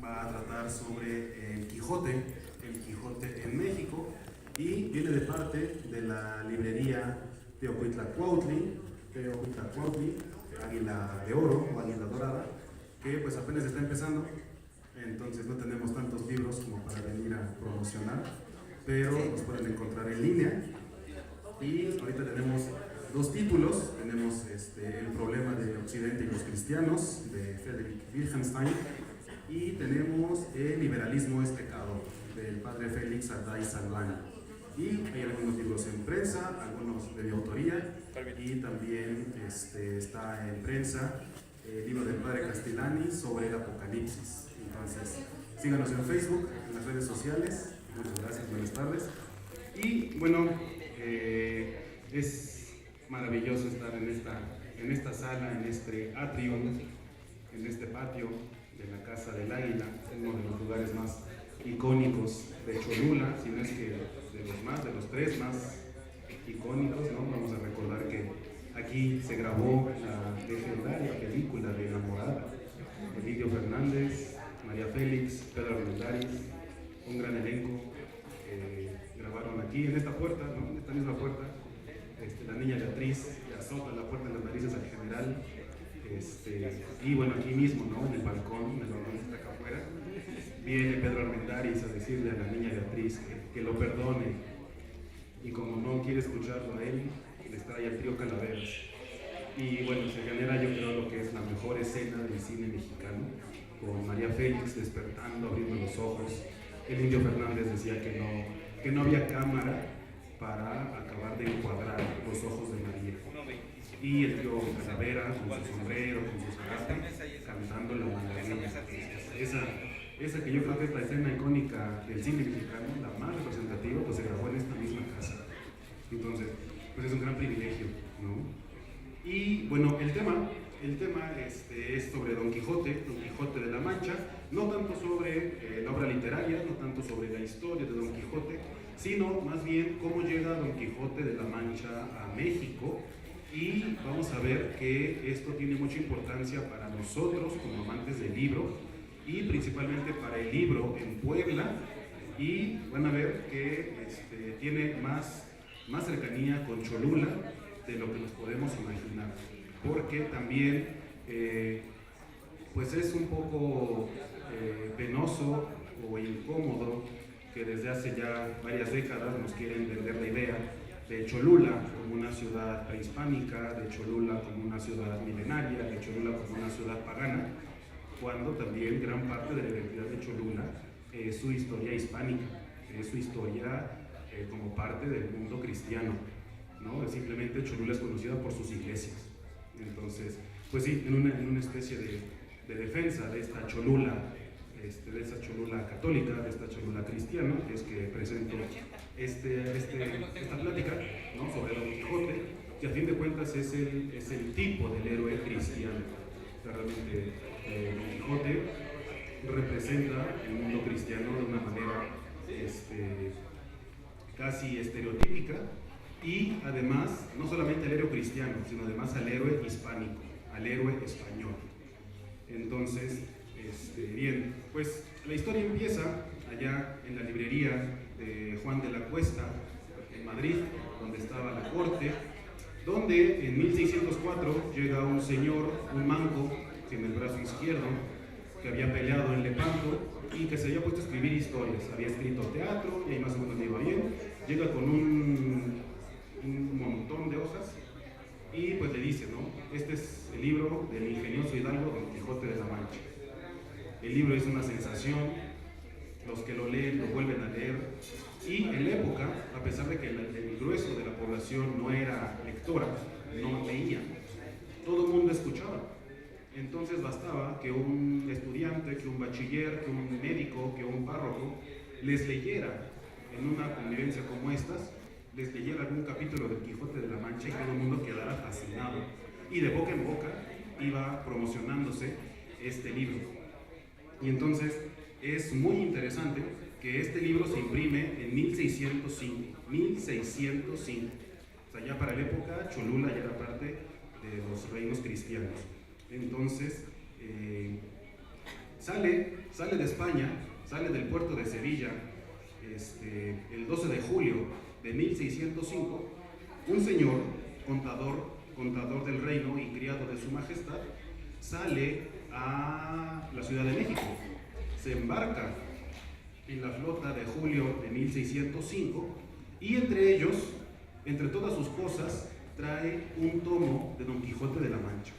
va a tratar sobre el Quijote en México, y viene de parte de la librería Teocuitlacuautli, Águila de Oro o Águila Dorada, que pues apenas está empezando, entonces no tenemos tantos libros como para venir a promocionar, pero los pueden encontrar en línea. Y ahorita tenemos dos títulos. Tenemos El problema de Occidente y los cristianos, de Friedrich Wittgenstein, y tenemos El liberalismo es pecado, del padre Félix Arday Salván. Y hay algunos libros en prensa, algunos de mi autoría, y también está en prensa el libro del padre Castellani sobre el Apocalipsis. Entonces, síganos en Facebook, en las redes sociales. Muchas gracias, buenas tardes. Y bueno, es maravilloso estar en esta sala, en este atrio, en este patio de la Casa del Águila, uno de los lugares más icónicos de Cholula, si no es que de los tres más icónicos, ¿no? Vamos a recordar que aquí se grabó la legendaria película de Enamorada, Elidio Fernández, María Félix, Pedro Armendáriz, un gran elenco. Grabaron aquí en esta puerta, ¿no? En esta misma puerta, la niña Beatriz le azota la puerta en las narices al general, y bueno, aquí mismo, ¿no? En el balcón, en el balcón que está acá afuera, viene Pedro Armendáriz a decirle a la niña Beatriz que lo perdone, y como no quiere escucharlo a él, les trae al trío Calaveras. Y bueno, se genera, yo creo, lo que es la mejor escena del cine mexicano, con María Félix despertando, abriendo los ojos. El Indio Fernández decía que no había cámara para acabar de encuadrar los ojos de María. Y el tío Calavera, con su sombrero, con su zarape, cantando la maravilla. Esa que yo creo que es la escena icónica del cine mexicano, la más representativa, pues se grabó en esta misma casa. Entonces, pues es un gran privilegio, ¿no? Y bueno, el tema es sobre Don Quijote de la Mancha, no tanto sobre la obra literaria, no tanto sobre la historia de Don Quijote, sino más bien cómo llega Don Quijote de la Mancha a México. Y vamos a ver que esto tiene mucha importancia para nosotros como amantes del libro, y principalmente para el libro en Puebla, y van a ver que tiene más cercanía con Cholula de lo que nos podemos imaginar, porque también pues es un poco penoso o incómodo que desde hace ya varias décadas nos quieren vender la idea de Cholula como una ciudad prehispánica, de Cholula como una ciudad milenaria, de Cholula como una ciudad pagana, cuando también gran parte de la identidad de Cholula es su historia hispánica, es su historia como parte del mundo cristiano, ¿no? Simplemente Cholula es conocida por sus iglesias. Entonces, pues sí, en una especie de defensa de esta Cholula, de esta Cholula católica, de esta Cholula cristiana, es que presento esta plática, ¿no? Sobre Don Quijote, que a fin de cuentas es el tipo del héroe cristiano. Realmente Don Quijote representa el mundo cristiano de una manera casi estereotípica, y además no solamente al héroe cristiano, sino además al héroe hispánico, al héroe español. Entonces, bien, pues la historia empieza allá en la librería de Juan de la Cuesta, en Madrid, donde estaba la corte, donde en 1604 llega un señor, un manco, sin el brazo izquierdo, que había peleado en Lepanto y que se había puesto a escribir historias. Había escrito teatro y ahí más o menos le iba bien. Llega con un montón de hojas y pues le dice, ¿no? Este es el libro del ingenioso hidalgo Don Quijote de la Mancha. El libro es una sensación, los que lo leen lo vuelven a leer, y en la época, a pesar de que el grueso de la población no era lectora, no leía, todo el mundo escuchaba. Entonces bastaba que un estudiante, que un bachiller, que un médico, que un párroco les leyera en una convivencia como estas, les leyera algún capítulo del Quijote de la Mancha y todo el mundo quedara fascinado. Y de boca en boca iba promocionándose este libro. Y entonces es muy interesante que este libro se imprime en 1605. O sea, ya para la época Cholula ya era parte de los reinos cristianos. Entonces Sale de España, sale del puerto de Sevilla, el 12 de julio de 1605, un señor, contador del reino y criado de su majestad, sale a la Ciudad de México, se embarca en la flota de julio de 1605 y entre todas sus cosas, trae un tomo de Don Quijote de la Mancha.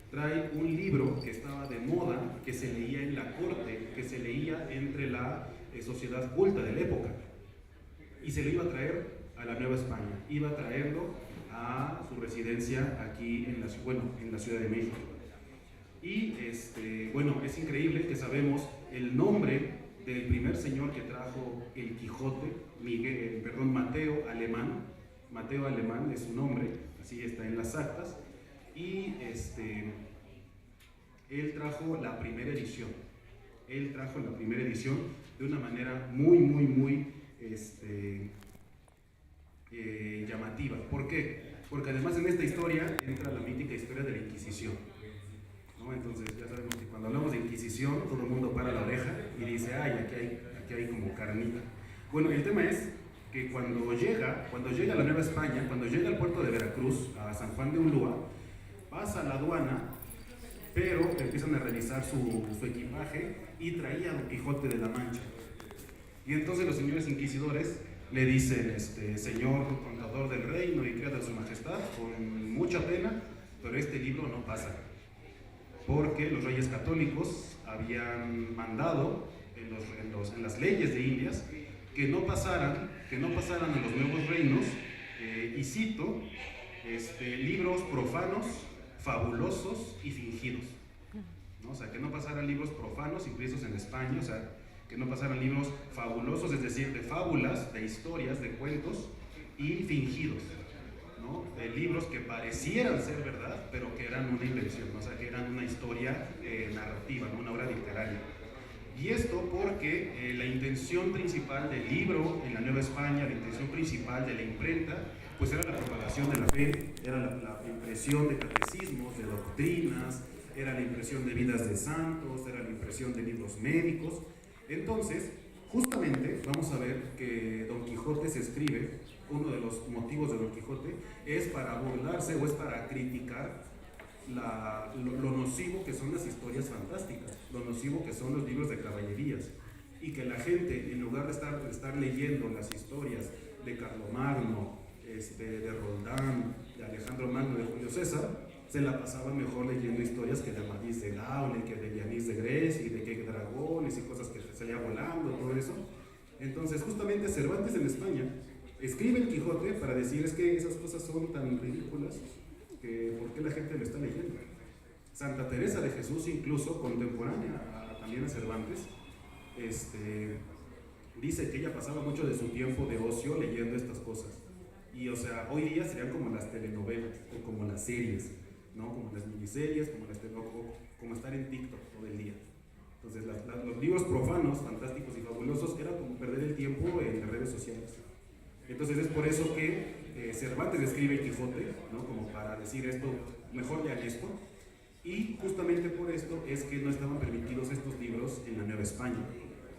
Trae un libro que estaba de moda, que se leía en la corte, que se leía entre la sociedad culta de la época. Y se lo iba a traer a la Nueva España, iba a traerlo a su residencia aquí en la Ciudad de México. Y es increíble que sabemos el nombre del primer señor que trajo el Quijote, Mateo Alemán es su nombre, así está en las actas, y él trajo la primera edición. De una manera muy llamativa. ¿Por qué? Porque además en esta historia entra la mítica historia de la Inquisición, ¿no? Entonces ya sabemos que cuando hablamos de Inquisición todo el mundo para la oreja y dice, ay, aquí hay como carnita. Bueno, el tema es que cuando llega a la Nueva España, cuando llega al puerto de Veracruz, a San Juan de Ulúa, pasa a la aduana, pero empiezan a revisar su equipaje y traía Don Quijote de la Mancha. Y entonces los señores inquisidores le dicen, señor contador del reino y criado de su majestad, con mucha pena, pero este libro no pasa, porque los reyes católicos habían mandado en las leyes de Indias que no pasaran a los nuevos reinos, y cito, libros profanos, fabulosos y fingidos, ¿no? O sea, que no pasaran libros profanos impresos en España, o sea, que no pasaran libros fabulosos, es decir, de fábulas, de historias, de cuentos, y fingidos, ¿no? De libros que parecieran ser verdad, pero que eran una invención, ¿no? O sea, que eran una historia narrativa, ¿no? Una obra literaria. Y esto porque la intención principal del libro en la Nueva España, la intención principal de la imprenta, pues era la propagación de la fe, era la impresión de catecismos, de doctrinas, era la impresión de vidas de santos, era la impresión de libros médicos. Entonces, justamente vamos a ver que Don Quijote se escribe, uno de los motivos de Don Quijote es para burlarse o es para criticar lo nocivo que son las historias fantásticas, lo nocivo que son los libros de caballerías, y que la gente, en lugar de estar leyendo las historias de Carlomagno, de Roldán, de Alejandro Magno, de Julio César, se la pasaban mejor leyendo historias que de Amadís de Gaula, que de Dianís de Grecia, y de que dragones y cosas que se salía volando, todo eso. Entonces, justamente Cervantes en España escribe el Quijote para decir, es que esas cosas son tan ridículas que ¿por qué la gente lo está leyendo? Santa Teresa de Jesús, incluso contemporánea también a Cervantes, dice que ella pasaba mucho de su tiempo de ocio leyendo estas cosas. Y o sea, hoy día serían como las telenovelas o como las series, ¿no? Como las miniseries, como estar en TikTok todo el día. Entonces los libros profanos, fantásticos y fabulosos era como perder el tiempo en las redes sociales. Entonces es por eso que Cervantes escribe el Quijote, ¿no? Como para decir esto, mejor lean esto. Y justamente por esto es que no estaban permitidos estos libros en la Nueva España.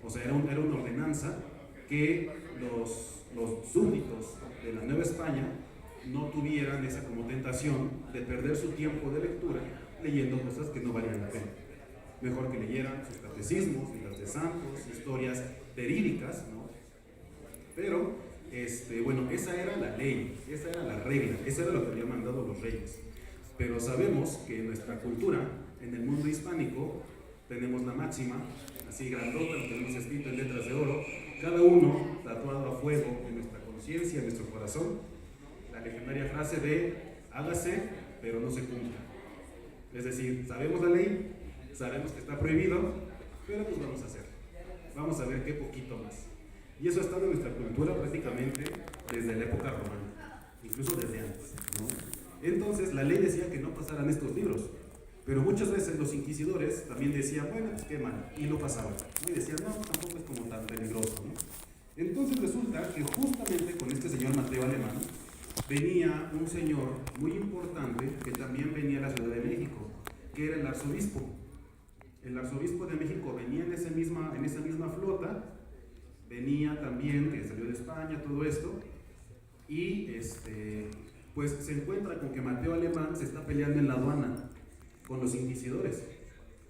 O sea, era una ordenanza que los súbditos de la Nueva España no tuvieran esa como tentación de perder su tiempo de lectura leyendo cosas que no valían la pena. Mejor que leyeran sus catecismos, vidas de santos, historias verídicas, ¿no? Pero esa era la ley, esa era la regla, eso era lo que habían mandado los reyes. Pero sabemos que en nuestra cultura, en el mundo hispánico, tenemos la máxima, así grandota, lo tenemos escrito en letras de oro, cada uno tatuado a fuego en nuestra conciencia, en nuestro corazón, la legendaria frase de hágase, pero no se cumpla. Es decir, sabemos la ley, sabemos que está prohibido, pero pues vamos a hacer. Vamos a ver qué poquito más. Y eso ha estado en nuestra cultura prácticamente desde la época romana, incluso desde antes, ¿no? Entonces la ley decía que no pasaran estos libros, pero muchas veces los inquisidores también decían, bueno, pues qué mal, y no pasaban, ¿no? Y decían, no, tampoco es como tan peligroso, ¿no? Entonces resulta que justamente con este señor Mateo Alemán venía un señor muy importante que también venía a la Ciudad de México, que era el arzobispo. El arzobispo de México venía en esa misma flota, venía también, que salió de España, todo esto, y pues se encuentra con que Mateo Alemán se está peleando en la aduana con los inquisidores.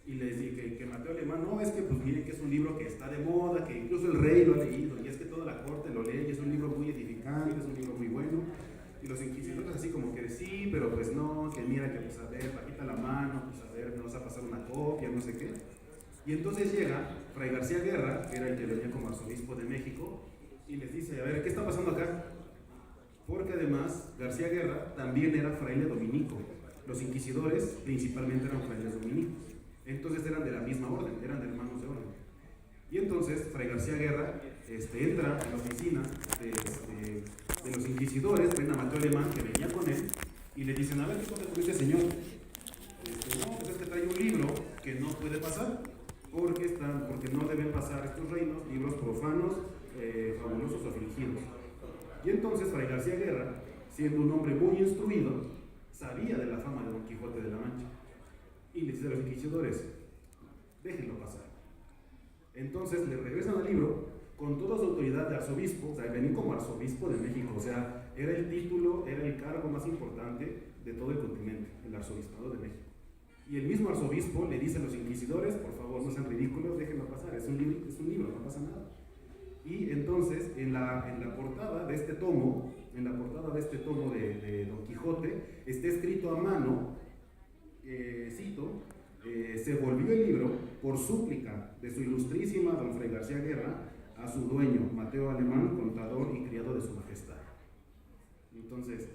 Y les dije que Mateo Alemán, no, es que pues miren que es un libro que está de moda, que incluso el rey lo ha leído, y es que toda la corte lo lee, y es un libro muy edificante, es un libro muy bueno. Y los inquisidores así como que sí, pero pues no, que mira que pues a ver, bajita la mano, pues a ver, me vas a pasar una copia, no sé qué. Y entonces llega Fray García Guerra, que era el que venía como arzobispo de México, y les dice, a ver, ¿qué está pasando acá? Porque además García Guerra también era fraile dominico. Los inquisidores principalmente eran frailes dominicos. Entonces eran de la misma orden, eran de hermanos de orden. Y entonces Fray García Guerra entra en la oficina de los inquisidores, ven a Mateo Alemán que venía con él, y le dicen, a ver, ¿qué pasa con este señor? No, pues es que trae un libro que no puede pasar, porque no deben pasar estos reinos, libros profanos, fabulosos o afligidos. Y entonces Fray García Guerra, siendo un hombre muy instruido, sabía de la fama de Don Quijote de la Mancha. Y le dice a los inquisidores, déjenlo pasar. Entonces le regresan al libro con toda su autoridad de arzobispo, o sea, venía como arzobispo de México, o sea, era el título, era el cargo más importante de todo el continente, el arzobispado de México. Y el mismo arzobispo le dice a los inquisidores, por favor, no sean ridículos, déjenlo pasar, es un libro, no pasa nada. Y entonces, en la portada de este tomo, de Don Quijote, está escrito a mano, cito, se volvió el libro por súplica de su ilustrísima Don Fray García Guerra a su dueño, Mateo Alemán, contador y criado de su majestad. Entonces,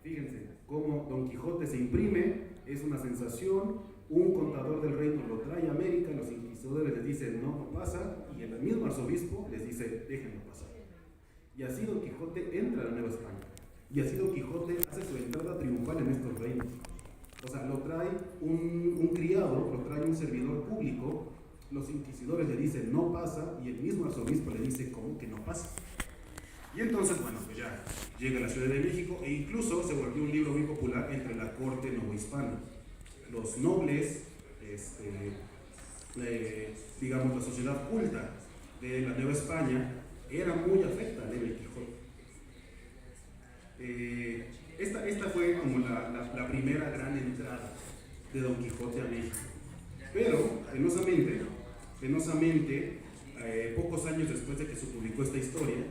fíjense, cómo Don Quijote se imprime, es una sensación, un contador del reino lo trae a América, los inquisidores les dicen no pasa, y el mismo arzobispo les dice déjenlo pasar. Y así Don Quijote entra a la Nueva España, y así Don Quijote hace su entrada triunfal en estos reinos. O sea, lo trae un criado, lo trae un servidor público, los inquisidores le dicen no pasa, y el mismo arzobispo le dice ¿cómo que no pasa? Y entonces, bueno, pues ya llega a la Ciudad de México, e incluso se volvió un libro muy popular entre la corte novohispana. Los nobles, digamos la sociedad culta de la Nueva España, era muy afecta a leer el Quijote. Esta fue como la primera gran entrada de Don Quijote a México. Pero, penosamente, pocos años después de que se publicó esta historia,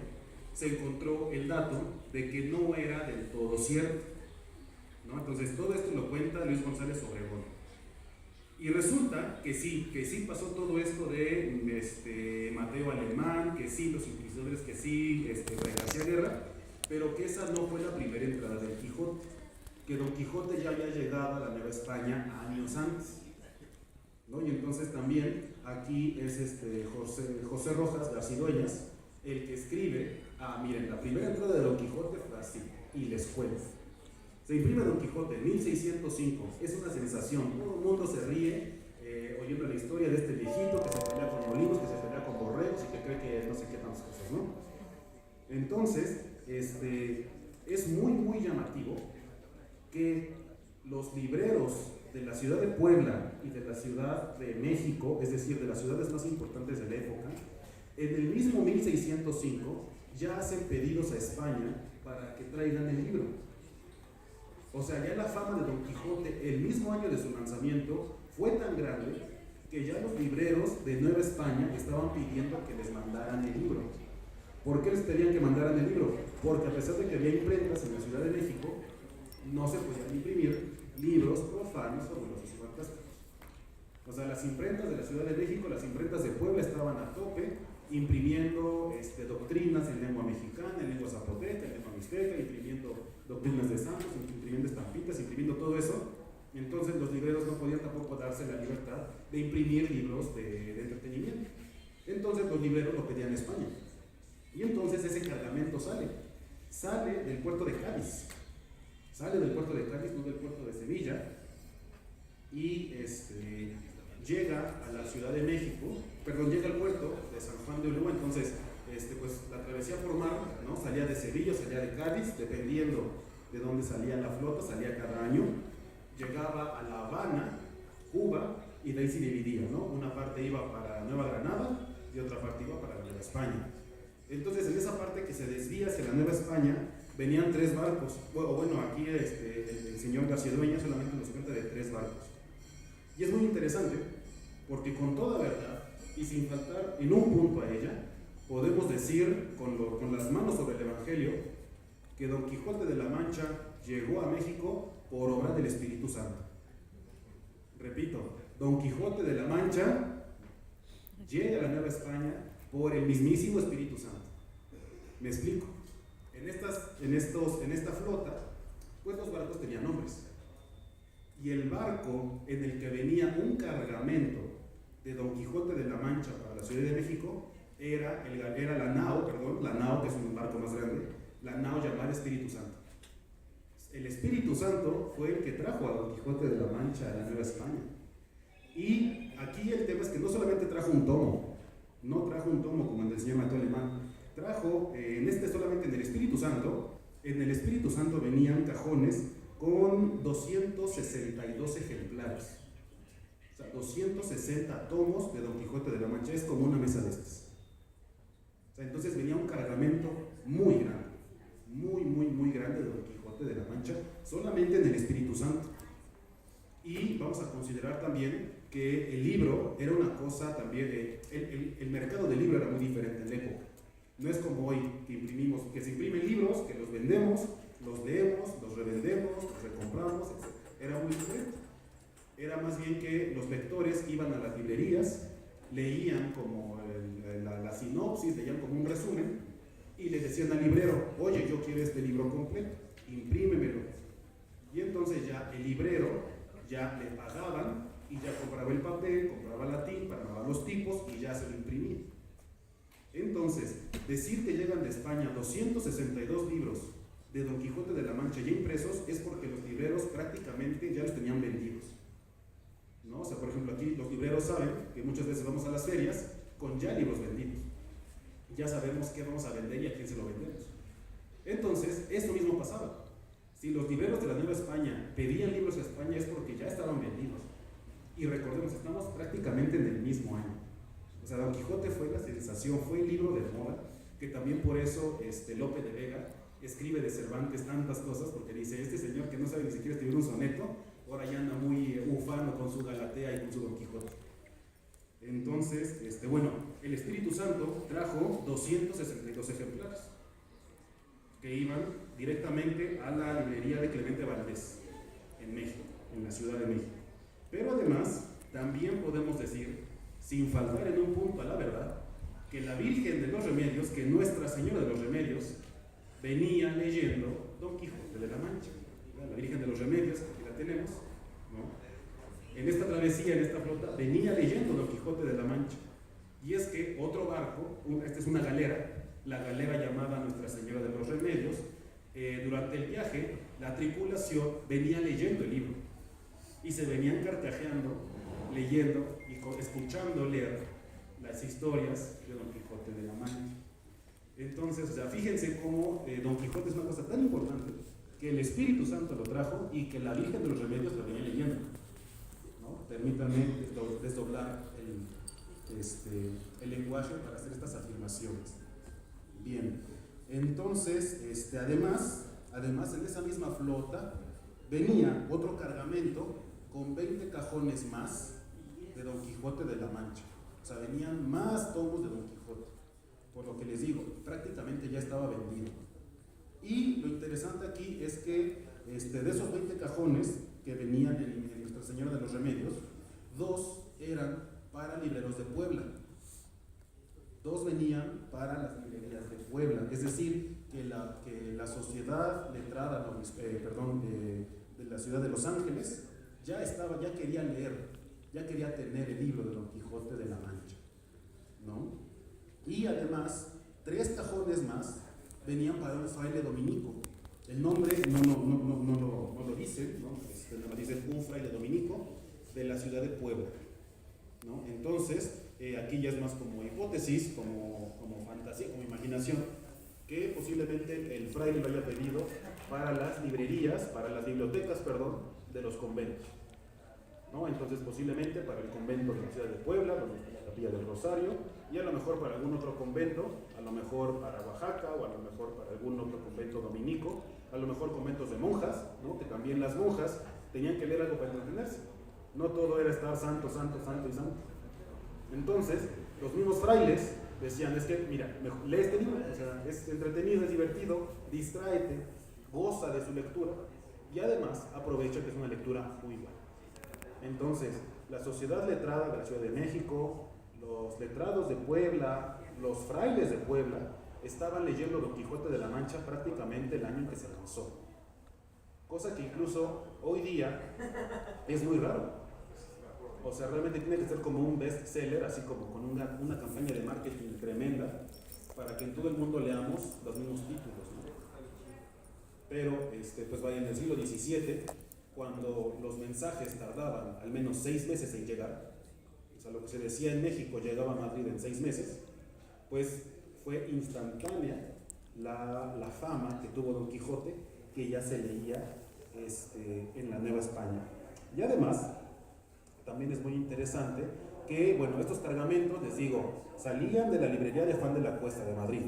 se encontró el dato de que no era del todo cierto, ¿no? Entonces todo esto lo cuenta Luis González Obregón. Y resulta que sí pasó todo esto de Mateo Alemán, que sí los inquisidores, que sí Fray García Guerra, pero que esa no fue la primera entrada del Quijote, que Don Quijote ya había llegado a la Nueva España años antes, ¿no? Y entonces también aquí es José Rojas Garcidueñas el que escribe, miren, la primera entrada de Don Quijote fue así, y les cuento. Se imprime Don Quijote en 1605, es una sensación, todo el mundo se ríe oyendo la historia de este viejito que se pelea con molinos, que se pelea con borregos y que cree que no sé qué tantas cosas, ¿no? Entonces, es muy, muy llamativo que los libreros de la ciudad de Puebla y de la ciudad de México, es decir, de las ciudades más importantes de la época, en el mismo 1605 ya hacen pedidos a España para que traigan el libro. O sea, ya la fama de Don Quijote, el mismo año de su lanzamiento, fue tan grande que ya los libreros de Nueva España estaban pidiendo que les mandaran el libro. ¿Por qué les pedían que mandaran el libro? Porque a pesar de que había imprentas en la Ciudad de México, no se podían imprimir libros profanos, fabulosos y fantásticos. O sea, las imprentas de la Ciudad de México, las imprentas de Puebla estaban a tope, imprimiendo doctrinas en lengua mexicana, en lengua zapoteca, en lengua mixteca, imprimiendo doctrinas de santos, imprimiendo estampitas, imprimiendo todo eso. Entonces los libreros no podían tampoco darse la libertad de imprimir libros de entretenimiento. Entonces los libreros lo pedían a España. Y entonces ese cargamento sale del puerto de Cádiz. Sale del puerto de Cádiz, no del puerto de Sevilla, y llega a la Ciudad de México, llega al puerto de San Juan de Ulúa. Entonces, pues la travesía por mar, ¿no? Salía de Sevilla, salía de Cádiz, dependiendo de dónde salía la flota, salía cada año, llegaba a La Habana, Cuba, y de ahí se dividía, ¿no? Una parte iba para Nueva Granada y otra parte iba para la Nueva España. Entonces, en esa parte que se desvía hacia la Nueva España, venían 3 barcos. Bueno, aquí el señor García Dueña solamente nos cuenta de 3 barcos. Y es muy interesante porque con toda verdad y sin faltar en un punto a ella, podemos decir con las manos sobre el Evangelio que Don Quijote de la Mancha llegó a México por obra del Espíritu Santo. Repito, Don Quijote de la Mancha llega a la Nueva España por el mismísimo Espíritu Santo. Me explico. En esta flota, pues los barcos tenían nombres. Y el barco en el que venía un cargamento de Don Quijote de la Mancha para la Ciudad de México era la nao, que es un barco más grande, la nao llamada Espíritu Santo. El Espíritu Santo fue el que trajo a Don Quijote de la Mancha a la Nueva España. Y aquí el tema es que no solamente trajo un tomo, no trajo un tomo como el del señor Mateo Alemán, trajo solamente en el Espíritu Santo venían cajones con 262 ejemplares. O sea, 260 tomos de Don Quijote de la Mancha, es como una mesa de estas. O sea, entonces venía un cargamento muy grande, muy grande de Don Quijote de la Mancha, solamente en el Espíritu Santo. Y vamos a considerar también que el libro era una cosa también, el mercado del libro era muy diferente en la época. No es como hoy que se imprimen libros, que los vendemos, los leemos, los revendemos, los recompramos, etc. Era muy diferente. Era más bien que los lectores iban a las librerías, leían como la sinopsis, leían como un resumen y le decían al librero: oye, yo quiero este libro completo, imprímemelo. Y entonces ya el librero ya le pagaban y ya compraba el papel, compraba la tinta, armaba los tipos y ya se lo imprimía. Entonces, decir que llegan de España 262 libros de Don Quijote de la Mancha ya impresos es porque los libreros prácticamente ya los tenían vendidos, ¿no? O sea, por ejemplo, aquí los libreros saben que muchas veces vamos a las ferias con ya libros vendidos. Ya sabemos qué vamos a vender y a quién se lo vendemos. Entonces, esto mismo pasaba. Si los libreros de la Nueva España pedían libros a España es porque ya estaban vendidos. Y recordemos, estamos prácticamente en el mismo año. O sea, Don Quijote fue la sensación, fue el libro de moda, que también por eso Lope de Vega escribe de Cervantes tantas cosas, porque dice: este señor que no sabe ni siquiera escribir un soneto, ahora ya anda muy ufano con su Galatea y con su Don Quijote. Entonces, el Espíritu Santo trajo 262 ejemplares que iban directamente a la librería de Clemente Valdés en México, en la Ciudad de México. Pero además, también podemos decir, sin faltar en un punto a la verdad, que la Virgen de los Remedios, que Nuestra Señora de los Remedios, venía leyendo Don Quijote de la Mancha. La Virgen de los Remedios, que aquí la tenemos, ¿no? En esta travesía, en esta flota, venía leyendo Don Quijote de la Mancha. Y es que otro barco, esta es una galera, la galera llamada Nuestra Señora de los Remedios, durante el viaje, la tripulación venía leyendo el libro y se venían carcajeando, leyendo y escuchando leer las historias de Don Quijote de la Mancha. Entonces, o sea, fíjense cómo Don Quijote es una cosa tan importante que el Espíritu Santo lo trajo y que la Virgen de los Remedios lo venía leyendo, ¿no? Permítanme desdoblar el lenguaje para hacer estas afirmaciones. Bien, entonces, además en esa misma flota venía otro cargamento con 20 cajones más de Don Quijote de la Mancha. O sea, venían más tomos de Don Quijote. Por lo que les digo, prácticamente ya estaba vendido. Y lo interesante aquí es que de esos 20 cajones que venían en Nuestra Señora de los Remedios, 2 eran para libreros de Puebla. 2 venían para las librerías de Puebla. Es decir, que la sociedad letrada de la ciudad de Los Ángeles ya quería leer, ya quería tener el libro de Don Quijote de la Mancha, ¿no? Y además, 3 cajones más venían para un fraile dominico. El nombre no lo dice, ¿no? Dice un fraile dominico de la ciudad de Puebla, ¿no? Entonces, aquí ya es más como hipótesis, como fantasía, como imaginación, que posiblemente el fraile lo haya pedido para las librerías, para las bibliotecas, de los conventos, ¿no? Entonces posiblemente para el convento de la ciudad de Puebla, la Capilla del Rosario, y a lo mejor para algún otro convento, a lo mejor para Oaxaca, o a lo mejor para algún otro convento dominico, a lo mejor conventos de monjas, ¿no? Que también las monjas tenían que leer algo para entretenerse. No todo era estar santo, santo, santo y santo. Entonces, los mismos frailes decían, es que, mira, lee este libro, o sea, es entretenido, es divertido, distráete, goza de su lectura, y además aprovecha que es una lectura muy buena. Entonces, la sociedad letrada de la Ciudad de México, los letrados de Puebla, los frailes de Puebla, estaban leyendo Don Quijote de la Mancha prácticamente el año en que se lanzó. Cosa que incluso hoy día es muy raro. O sea, realmente tiene que ser como un bestseller, así como con una campaña de marketing tremenda, para que en todo el mundo leamos los mismos títulos, ¿no? Pero, pues vaya, en el siglo XVII, cuando los mensajes tardaban al menos 6 meses en llegar, o sea, lo que se decía en México llegaba a Madrid en 6 meses, pues fue instantánea la fama que tuvo Don Quijote, que ya se leía en la Nueva España. Y además, también es muy interesante que, bueno, estos cargamentos, les digo, salían de la librería de Juan de la Cuesta de Madrid,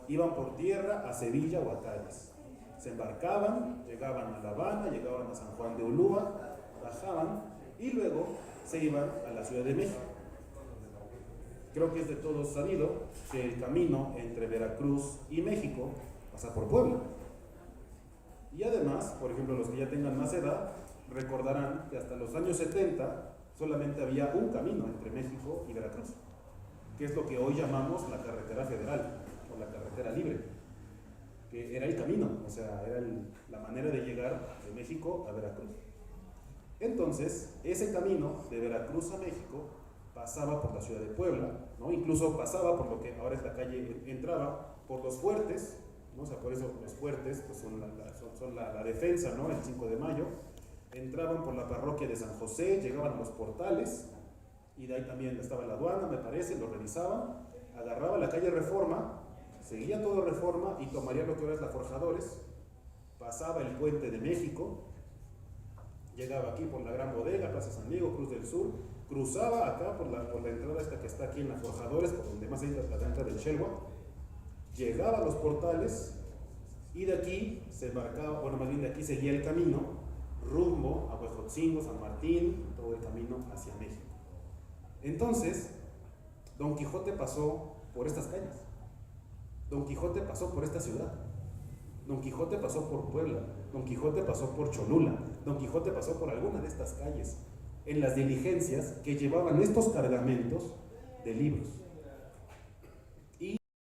iban por tierra a Sevilla o a Cádiz, se embarcaban, llegaban a La Habana, llegaban a San Juan de Ulúa, bajaban y luego se iban a la Ciudad de México. Creo que es de todos sabido que el camino entre Veracruz y México pasa por Puebla. Y además, por ejemplo, los que ya tengan más edad, recordarán que hasta los años 70 solamente había un camino entre México y Veracruz, que es lo que hoy llamamos la carretera federal o la carretera libre, que era el camino, o sea, era la manera de llegar de México a Veracruz. Entonces, ese camino de Veracruz a México pasaba por la ciudad de Puebla, ¿no? Incluso pasaba por lo que ahora es la calle, entraba por los fuertes, ¿no? O sea, por eso los fuertes pues son la defensa, ¿no? El 5 de mayo. Entraban por la parroquia de San José, llegaban a los portales, y de ahí también estaba la aduana, me parece, lo revisaban, agarraba la calle Reforma, seguía todo Reforma y tomaría lo que ahora es la Forjadores, pasaba el puente de México, llegaba aquí por la Gran Bodega, Plaza San Diego, Cruz del Sur, cruzaba acá por la entrada esta que está aquí en la Forjadores, por donde más entra la entrada del Chelwa, llegaba a los portales y de aquí se embarcaba, bueno, más bien de aquí seguía el camino rumbo a Huejotzingo, San Martín, todo el camino hacia México. Entonces, Don Quijote pasó por estas calles, Don Quijote pasó por esta ciudad, Don Quijote pasó por Puebla, Don Quijote pasó por Cholula, Don Quijote pasó por alguna de estas calles, en las diligencias que llevaban estos cargamentos de libros.